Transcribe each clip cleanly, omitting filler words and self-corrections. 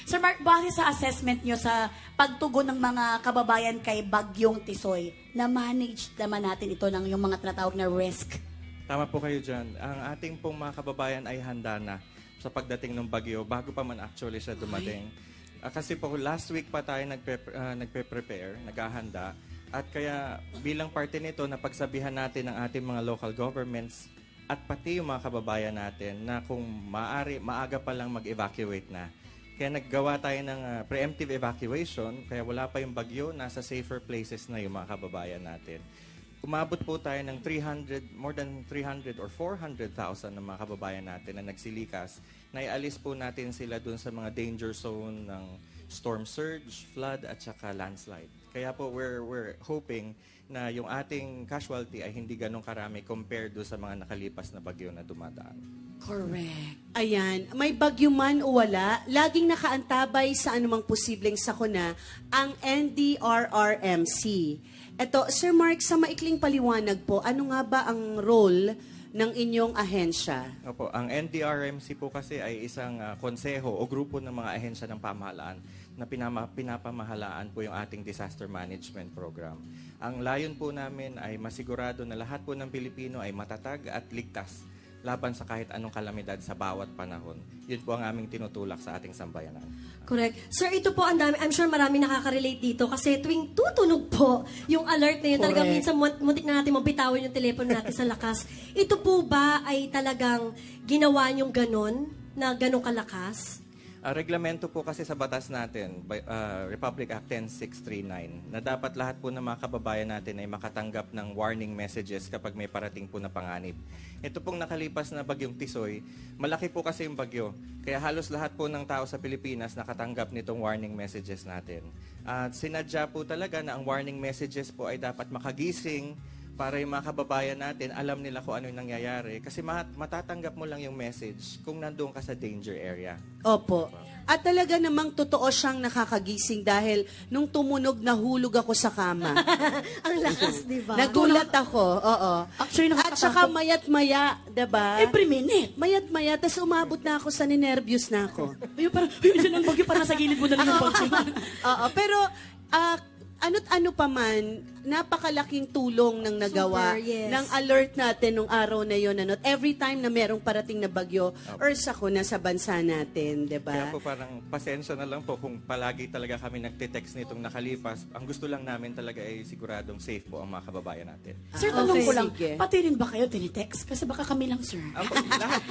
Sir Mark, base sa assessment nyo sa pagtugon ng mga kababayan kay Bagyong Tisoy, na-manage naman natin ito ng yung mga tinatawag na risk. Tama po kayo dyan. Ang ating pong mga kababayan ay handa na sa pagdating ng bagyo bago pa man actually siya dumating. Kasi po last week pa tayo nagpe-prepare, naghahanda. At kaya bilang parte nito, napagsabihan natin ng ating mga local governments at pati yung mga kababayan natin na kung maaga pa lang mag-evacuate na. Kaya naggawa tayo ng preemptive evacuation, kaya wala pa yung bagyo, nasa safer places na yung mga kababayan natin. Umabot po tayo ng more than 300 or 400,000 ng mga kababayan natin na nagsilikas. Naialis po natin sila dun sa mga danger zone ng storm surge, flood, at saka landslide. Kaya po we're hoping na yung ating casualty ay hindi ganun karami compared do sa mga nakalipas na bagyo na dumadaan. Correct. Ayan, may bagyo man o wala, laging nakaantabay sa anumang posibleng sakuna ang NDRRMC. Eto, Sir Mark, sa maikling paliwanag po, ano nga ba ang role ng inyong ahensya? Opo, ang NDRMC po kasi ay isang konseho o grupo ng mga ahensya ng pamahalaan na pinapamahalaan po yung ating disaster management program. Ang layon po namin ay masigurado na lahat po ng Pilipino ay matatag at ligtas laban sa kahit anong kalamidad sa bawat panahon. Yun po ang aming tinutulak sa ating sambayanan. Correct. Sir, ito po ang dami. I'm sure marami nakaka-relate dito kasi tuwing tutunog po yung alert na yun, talagang Correct. minsan muntik na natin mabitawan yung telepono natin sa lakas. Ito po ba ay talagang ginawa niyong ganon, na ganong kalakas? Reglamento po kasi sa batas natin, Republic Act 10639, na dapat lahat po ng mga kababayan natin ay makatanggap ng warning messages kapag may parating po na panganib. Ito pong nakalipas na bagyong Tisoy, malaki po kasi yung bagyo. Kaya halos lahat po ng tao sa Pilipinas nakatanggap nitong warning messages natin. At sinadya po talaga na ang warning messages po ay dapat makagising para yung mga kababayan natin, alam nila kung ano yung nangyayari. Kasi matatanggap mo lang yung message kung nandoon ka sa danger area. Opo. At talaga namang totoo siyang nakakagising dahil nung tumunog, nahulog ako sa kama. Ang lakas, di ba? Nagulat ako, oo. Actually, At saka mayat-maya, diba? Every minute. Mayat-maya, tas umabot na ako sa ninervyos na ako. Ayun, parang, ayun, dyan ang bagyo, parang nasa gilid mo na lang yung bagyo. Oo, pero ano't ano pa man, napakalaking tulong ng nagawa Super, yes. ng alert natin nung araw na yon, ano, every time na merong parating na bagyo or sakuna sa bansa natin, 'di Kaya ba? po parang pasensya na lang po kung palagi talaga kami nagte-text nitong nakalipas. Ang gusto lang namin talaga ay siguradong safe po ang mga kababayan natin. Sir, tanong Okay, ko lang, sige. pati rin ba kayo tinitext? Kasi baka kami lang, sir. Lahat,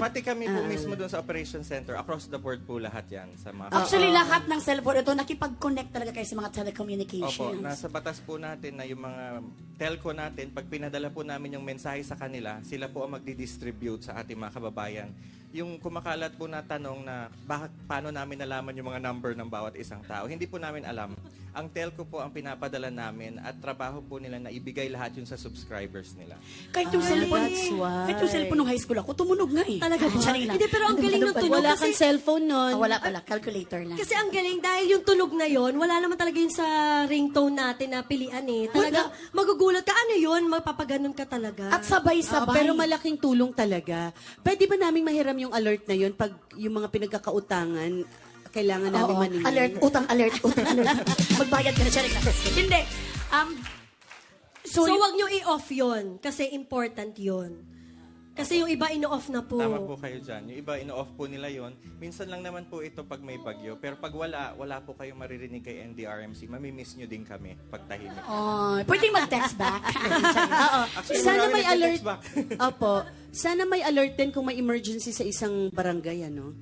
pati kami po mismo doon sa operation center, across the board po lahat yan sa mga Actually, lahat ng cellphone ito, nakipag-connect talaga kayo sa mga Opo, telecommunications. nasa batas po natin na yung mga telco natin, pag pinadala po namin yung mensahe sa kanila, sila po ang magdi-distribute sa ating mga kababayan. Yung kumakalat po na tanong na paano namin nalaman yung mga number ng bawat isang tao, hindi po namin alam. Ang telco po ang pinapadala namin at trabaho po nila na ibigay lahat yun sa subscribers nila. Kahit yung cellphone, that's why. kahit yung cellphone nung high school ako, tumunog nga eh. Talaga ba? Charing lang. Hindi, pero ang galing ng tunog. Wala kasi, kang cellphone nun. Wala pala, calculator lang. kasi ang galing, dahil yung tunog na yon, wala naman talaga yun sa ringtone natin na pilian eh. Talaga, magugulat ka, ano yun? Mapapaganon ka talaga. At sabay-sabay. Pero malaking tulong talaga. Pwede ba naming mahiram yung alert na yun pag yung mga pinagkakautangan, kailangan namin Oo, maningil? alert, utang alert, utang alert. Magbayad ka na, charing lang. Hindi. so, wag nyo i-off yon kasi important yon. Kasi yung iba ino-off na po. Tama po kayo dyan. Yung iba, ino-off po nila yon. Minsan lang naman po ito pag may bagyo. Pero pag wala po kayong maririnig kay NDRMC. Mamimiss nyo din kami pag tahimik. Oh, pwedeng mag-text back. Oo. Actually, Sana marami may alert. nagte-text back. Opo. Sana may alert din kung may emergency sa isang barangay, ano?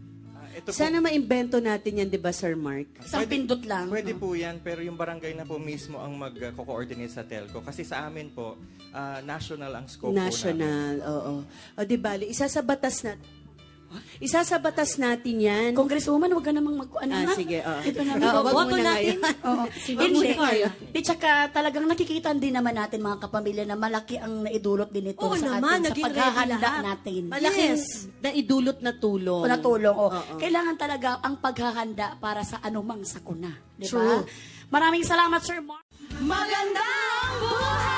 Ito po, Sana maimbento natin yan, di ba, Sir Mark? Isang pindot lang. Pwede po yan, pero yung barangay na po mismo ang mag-coordinate sa telco. Kasi sa amin po, national ang scope po namin. National, oo. O, di bali, isa sa batas natin yan. Congresswoman, huwag ka namang mag-ano na. Sige, oo. Ito na. Oo, wag Boto muna natin. ngayon. Oo. Wag muna kayo. Di tsaka talagang nakikita din naman natin mga kapamilya na malaki ang naidulot din ito Oo sa naman, atin, sa naging paghahanda ready lahat. natin. Malaking Yes. naidulot na tulong. O natulong. O. Oo. Kailangan talaga ang paghahanda para sa anumang sakuna. Di ba? True. Maraming salamat, Sir Mark. Magandang buhay!